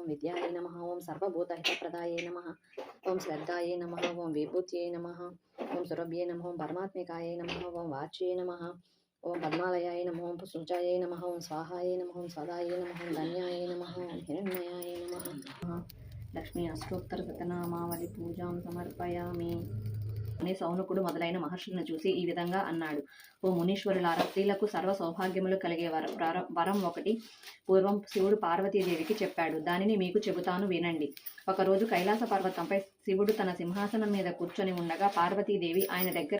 ఓం విద్యాయే నమః ఓం సర్వభూతహితప్రదాయే నమః ఓం శ్రద్ధాయే నమః ఓం విభూత్యై నమః ఓం సురభ్యే నమః ఓం పరమాత్మికాయే నమః ఓం వాచ్యే నమః ఓం పద్మాలయాయ నమః ఓం సుజాయే నమః ఓం స్వాహాయే నమః ఓం సదాయే నమః ఓం ధన్యాయే నమః ఓం హిరణ్మయాయ నమః. లక్ష్మీ అష్టోత్తర శతనామావళి పూజాం సమర్పయామి అని సౌనకుడు మొదలైన మహర్షులను చూసి ఈ విధంగా అన్నాడు. ఓ మునీశ్వరులారా, స్త్రీలకు సర్వ సౌభాగ్యములు కలిగే వరం ఒకటి పూర్వం శివుడు పార్వతీదేవికి చెప్పాడు. దానిని మీకు చెబుతాను, వినండి. ఒకరోజు కైలాస పర్వతంపై శివుడు తన సింహాసనం మీద కూర్చొని ఉండగా పార్వతీదేవి ఆయన దగ్గర